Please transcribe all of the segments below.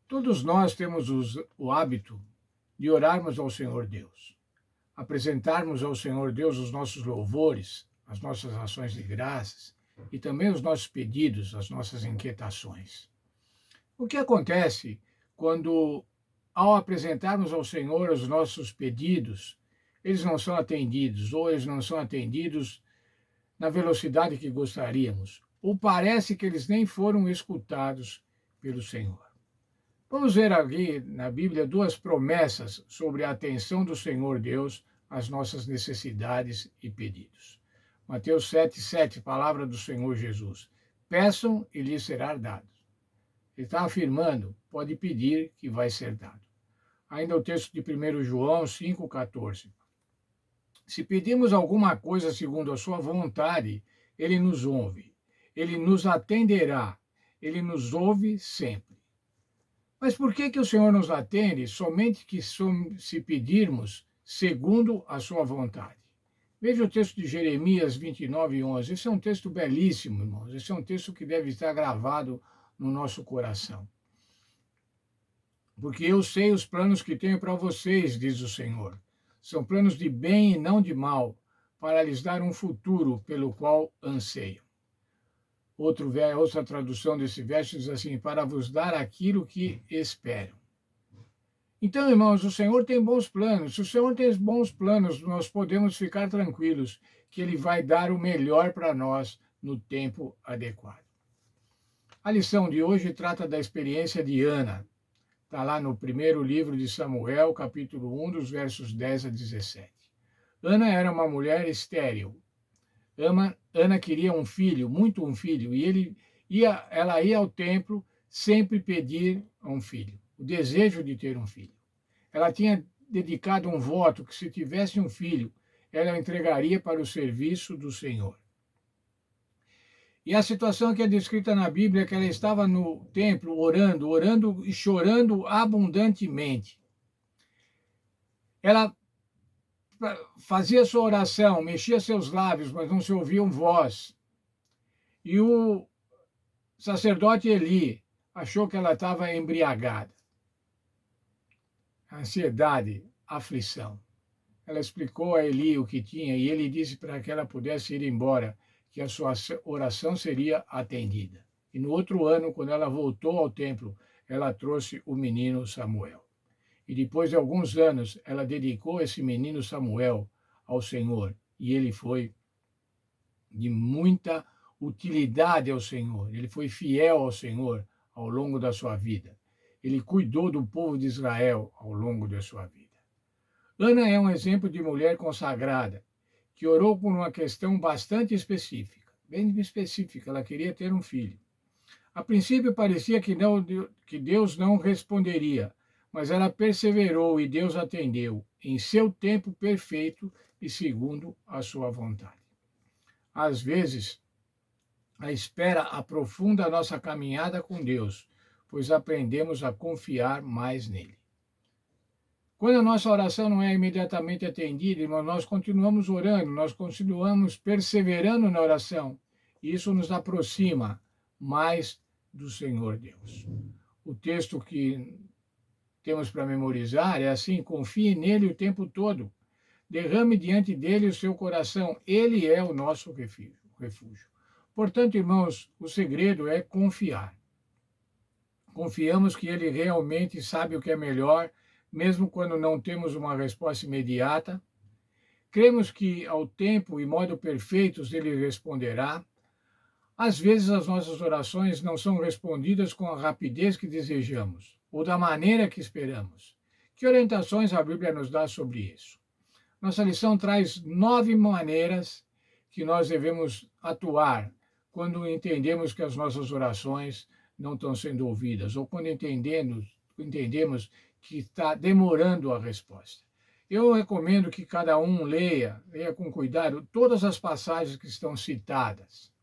Todos nós temos o hábito de orarmos ao Senhor Deus, apresentarmos ao Senhor Deus os nossos louvores, as nossas ações de graças e também os nossos pedidos, as nossas inquietações. O que acontece quando, ao apresentarmos ao Senhor os nossos pedidos, eles não são atendidos ou eles não são atendidos na velocidade que gostaríamos, ou parece que eles nem foram escutados pelo Senhor? Vamos ver aqui na Bíblia duas promessas sobre a atenção do Senhor Deus às nossas necessidades e pedidos. Mateus 7,7, palavra do Senhor Jesus. Peçam e lhes será dado. Ele está afirmando, pode pedir que vai ser dado. Ainda o texto de 1 João 5,14. Se pedimos alguma coisa segundo a sua vontade, ele nos ouve, ele nos atenderá, ele nos ouve sempre. Mas por que o Senhor nos atende somente que se pedirmos segundo a sua vontade? Veja o texto de Jeremias 29:11. Esse é um texto belíssimo, irmãos. Esse é um texto que deve estar gravado no nosso coração. Porque eu sei os planos que tenho para vocês, diz o Senhor. São planos de bem e não de mal, para lhes dar um futuro pelo qual anseiam. Outra tradução desse verso diz assim, para vos dar aquilo que esperam. Então, irmãos, o Senhor tem bons planos. Se o Senhor tem bons planos, nós podemos ficar tranquilos que Ele vai dar o melhor para nós no tempo adequado. A lição de hoje trata da experiência de Ana. Está lá no primeiro livro de Samuel, capítulo 1, dos versos 10 a 17. Ana era uma mulher estéril. Ana queria um filho, muito um filho, e ela ia ao templo sempre pedir um filho, o desejo de ter um filho. Ela tinha dedicado um voto que se tivesse um filho, ela o entregaria para o serviço do Senhor. E a situação que é descrita na Bíblia é que ela estava no templo orando e chorando abundantemente. Ela fazia sua oração, mexia seus lábios, mas não se ouvia voz. E o sacerdote Eli achou que ela estava embriagada. Ansiedade, aflição. Ela explicou a Eli o que tinha e ele disse para que ela pudesse ir embora, que a sua oração seria atendida. E no outro ano, quando ela voltou ao templo, ela trouxe o menino Samuel. E depois de alguns anos, ela dedicou esse menino Samuel ao Senhor. E ele foi de muita utilidade ao Senhor. Ele foi fiel ao Senhor ao longo da sua vida. Ele cuidou do povo de Israel ao longo da sua vida. Ana é um exemplo de mulher consagrada, que orou por uma questão bastante específica, bem específica. Ela queria ter um filho. A princípio parecia que Deus não responderia, mas ela perseverou e Deus atendeu em seu tempo perfeito e segundo a sua vontade. Às vezes, a espera aprofunda a nossa caminhada com Deus, pois aprendemos a confiar mais nele. Quando a nossa oração não é imediatamente atendida, irmão, nós continuamos orando, nós continuamos perseverando na oração, e isso nos aproxima mais do Senhor Deus. O texto que temos para memorizar é assim: confie nele o tempo todo, derrame diante dele o seu coração, ele é o nosso refúgio. Portanto, irmãos, o segredo é confiar. Confiamos que ele realmente sabe o que é melhor, mesmo quando não temos uma resposta imediata. Cremos que ao tempo e modo perfeitos ele responderá. Às vezes as nossas orações não são respondidas com a rapidez que desejamos, ou da maneira que esperamos. Que orientações a Bíblia nos dá sobre isso? Nossa lição traz 9 maneiras que nós devemos atuar quando entendemos que as nossas orações não estão sendo ouvidas, ou quando entendemos que está demorando a resposta. Eu recomendo que cada um leia com cuidado todas as passagens que estão citadas.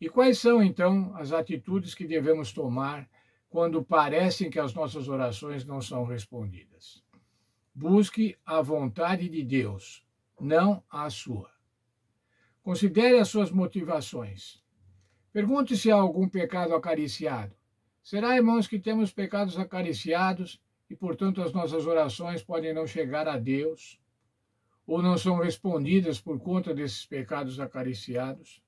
E quais são, então, as atitudes que devemos tomar quando parecem que as nossas orações não são respondidas? Busque a vontade de Deus, não a sua. Considere as suas motivações. Pergunte se há algum pecado acariciado, Será, irmãos, que temos pecados acariciados e, portanto, as nossas orações podem não chegar a Deus ou não são respondidas por conta desses pecados acariciados?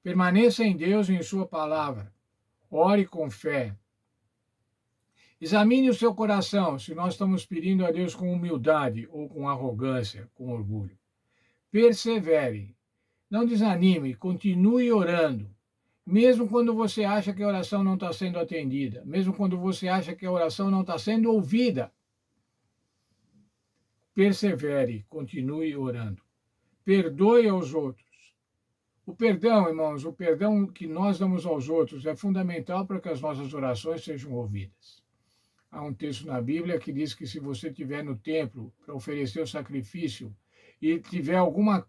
Permaneça em Deus e em Sua palavra. Ore com fé. Examine o seu coração se nós estamos pedindo a Deus com humildade ou com arrogância, com orgulho. Persevere. Não desanime, continue orando. Mesmo quando você acha que a oração não está sendo atendida, mesmo quando você acha que a oração não está sendo ouvida, persevere, continue orando. Perdoe aos outros. O perdão, irmãos, o perdão que nós damos aos outros é fundamental para que as nossas orações sejam ouvidas. Há um texto na Bíblia que diz que se você estiver no templo para oferecer o sacrifício e tiver alguma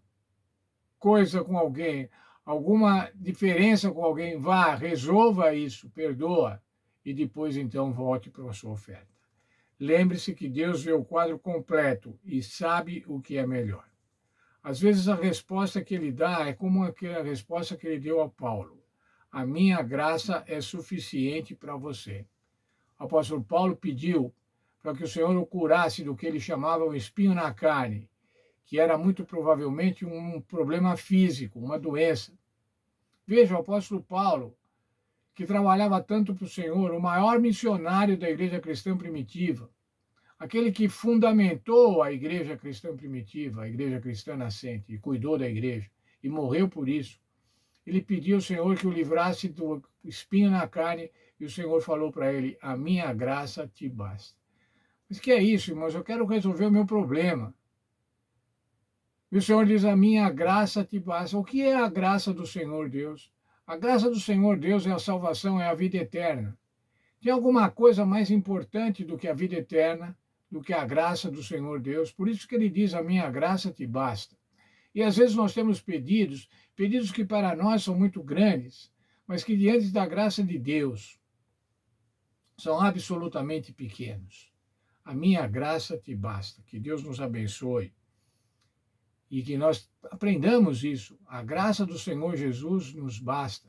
coisa com alguém, alguma diferença com alguém, vá, resolva isso, perdoa e depois então volte para a sua oferta. Lembre-se que Deus vê o quadro completo e sabe o que é melhor. Às vezes a resposta que ele dá é como a resposta que ele deu a Paulo. A minha graça é suficiente para você. O apóstolo Paulo pediu para que o Senhor o curasse do que ele chamava um espinho na carne, que era muito provavelmente um problema físico, uma doença. Veja, o apóstolo Paulo, que trabalhava tanto para o Senhor, o maior missionário da igreja cristã primitiva, aquele que fundamentou a igreja cristã primitiva, a igreja cristã nascente, e cuidou da igreja, e morreu por isso. Ele pediu ao Senhor que o livrasse do espinho na carne, e o Senhor falou para ele, a minha graça te basta. Mas que é isso, irmãos? Eu quero resolver o meu problema. E o Senhor diz, a minha graça te basta. O que é a graça do Senhor Deus? A graça do Senhor Deus é a salvação, é a vida eterna. Tem alguma coisa mais importante do que a vida eterna, do que a graça do Senhor Deus? Por isso que ele diz, a minha graça te basta. E às vezes nós temos pedidos que para nós são muito grandes, mas que diante da graça de Deus são absolutamente pequenos. A minha graça te basta. Que Deus nos abençoe e que nós aprendamos isso. A graça do Senhor Jesus nos basta.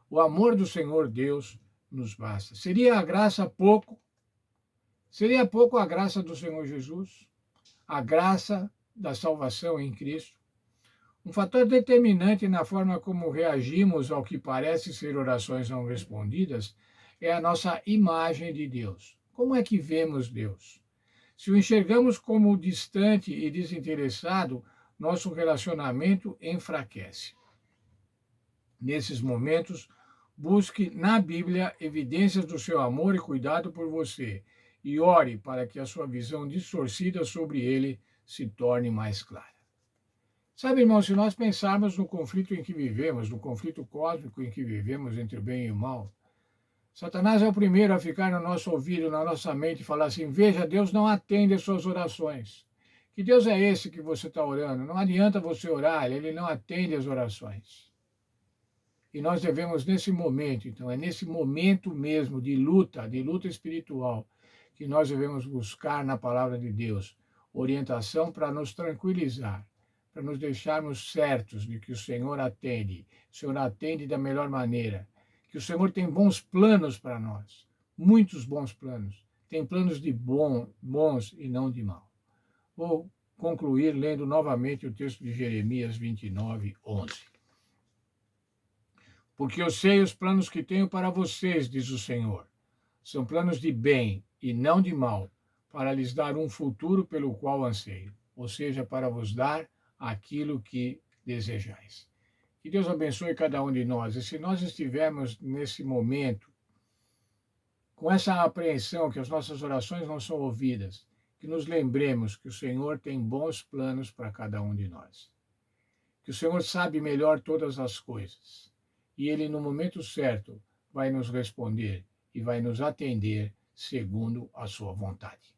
O amor do Senhor Deus nos basta. Seria a graça pouco? Seria pouco a graça do Senhor Jesus? A graça da salvação em Cristo? Um fator determinante na forma como reagimos ao que parece ser orações não respondidas é a nossa imagem de Deus. Como é que vemos Deus? Se o enxergamos como distante e desinteressado, nosso relacionamento enfraquece. Nesses momentos, busque na Bíblia evidências do seu amor e cuidado por você e ore para que a sua visão distorcida sobre ele se torne mais clara. Sabe, irmão, se nós pensarmos no conflito em que vivemos, no conflito cósmico em que vivemos entre o bem e o mal, Satanás é o primeiro a ficar no nosso ouvido, na nossa mente e falar assim, veja, Deus não atende as suas orações. Que Deus é esse que você está orando? Não adianta você orar, ele não atende as orações. E nós devemos, nesse momento, então, é nesse momento mesmo de luta espiritual, que nós devemos buscar na palavra de Deus orientação para nos tranquilizar, para nos deixarmos certos de que o Senhor atende da melhor maneira, que o Senhor tem bons planos para nós, muitos bons planos, tem planos de bons e não de mal. Vou concluir lendo novamente o texto de Jeremias 29, 11. Porque eu sei os planos que tenho para vocês, diz o Senhor. São planos de bem e não de mal, para lhes dar um futuro pelo qual anseio, ou seja, para vos dar aquilo que desejais. Que Deus abençoe cada um de nós. E se nós estivermos nesse momento, com essa apreensão que as nossas orações não são ouvidas, que nos lembremos que o Senhor tem bons planos para cada um de nós. Que o Senhor sabe melhor todas as coisas. E Ele, no momento certo, vai nos responder e vai nos atender segundo a sua vontade.